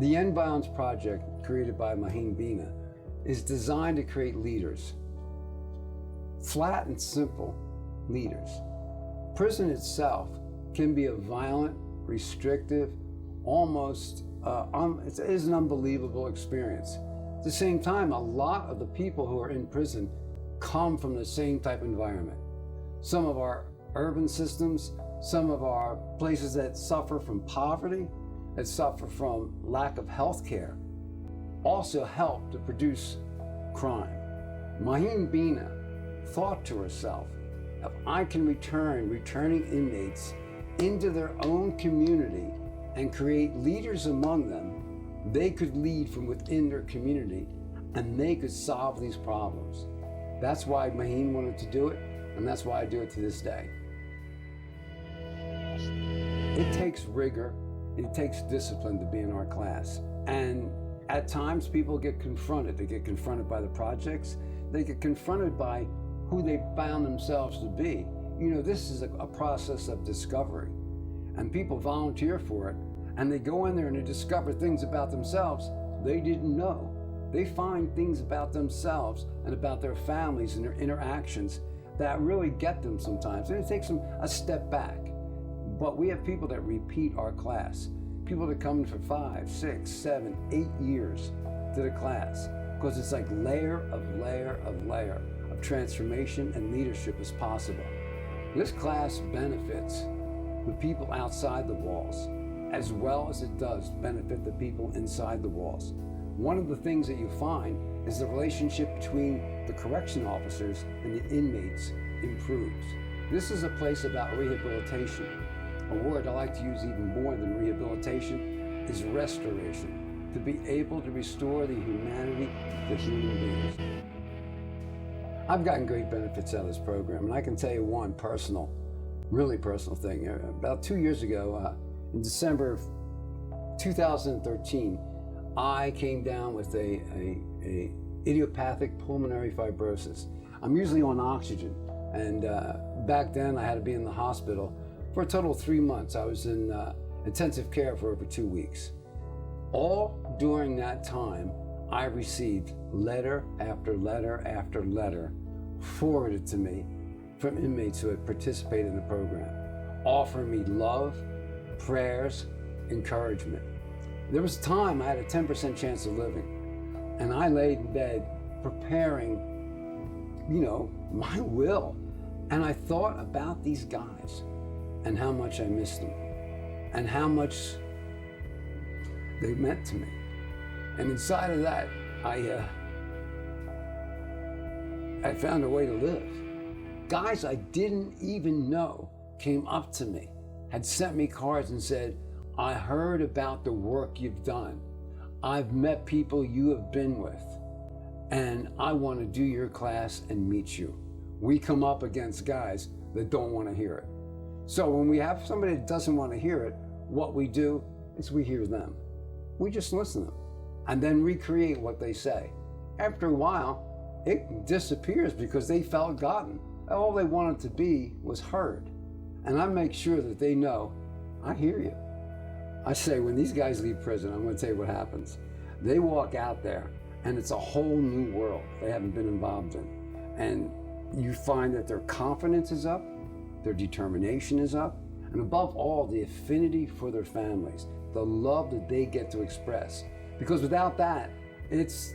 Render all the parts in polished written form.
The End Violence Project, created by Maheen Bina, is designed to create leaders. Flat and simple leaders. Prison itself can be a violent, restrictive, almost, it is an unbelievable experience. At the same time, a lot of the people who are in prison come from the same type of environment. Some of our urban systems, some of our places that suffer from poverty, that suffer from lack of health care, also help to produce crime. Maheen Bina thought to herself, if I can returning inmates into their own community and create leaders among them, they could lead from within their community and they could solve these problems. That's why Maheen wanted to do it, and that's why I do it to this day. It takes rigor, it takes discipline to be in our class. And at times people get confronted. They get confronted by the projects, they get confronted by who they found themselves to be. You know, this is a process of discovery, and people volunteer for it, and they go in there and they discover things about themselves they didn't know. They find things about themselves and about their families and their interactions that really get them sometimes, and it takes them a step back. But we have people that repeat our class, people that come in for 5, 6, 7, 8 years to the class, because it's like layer of layer of layer of transformation and leadership is possible. This class benefits the people outside the walls as well as it does benefit the people inside the walls. One of the things that you find is the relationship between the correction officers and the inmates improves. This is a place about rehabilitation. A word I like to use even more than rehabilitation is restoration, to be able to restore the humanity to human beings. I've gotten great benefits out of this program, and I can tell you one personal, really personal thing. About 2 years ago, in December of 2013, I came down with a idiopathic pulmonary fibrosis. I'm usually on oxygen, and back then I had to be in the hospital for a total of 3 months. I was in intensive care for over 2 weeks. All during that time, I received letter after letter after letter forwarded to me from inmates who had participated in the program, offering me love, prayers, encouragement. There was a time I had a 10% chance of living, and I laid in bed preparing, my will. And I thought about these guys and how much I missed them and how much they meant to me. And inside of that, I found a way to live. Guys I didn't even know came up to me, had sent me cards and said, I heard about the work you've done. I've met people you have been with, and I want to do your class and meet you. We come up against guys that don't want to hear it. So when we have somebody that doesn't want to hear it, what we do is we hear them. We just listen to them and then recreate what they say. After a while, it disappears because they felt gotten. All they wanted to be was heard. And I make sure that they know, I hear you. I say, when these guys leave prison, I'm going to tell you what happens. They walk out there, and it's a whole new world they haven't been involved in. And you find that their confidence is up, their determination is up, and above all, the affinity for their families, the love that they get to express. Because without that, it's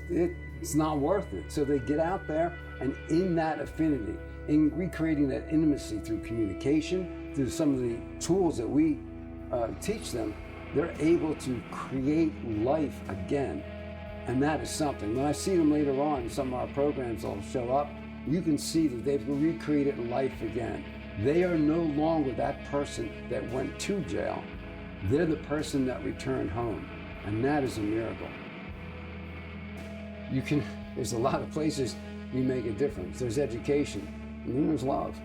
not worth it. So they get out there, and in that affinity, in recreating that intimacy through communication, through some of the tools that we teach them, they're able to create life again. And that is something. When I see them later on in some of our programs that'll show up, you can see that they've recreated life again. They are no longer that person that went to jail. They're the person that returned home. And that is a miracle. There's a lot of places you make a difference. There's education, and then there's love.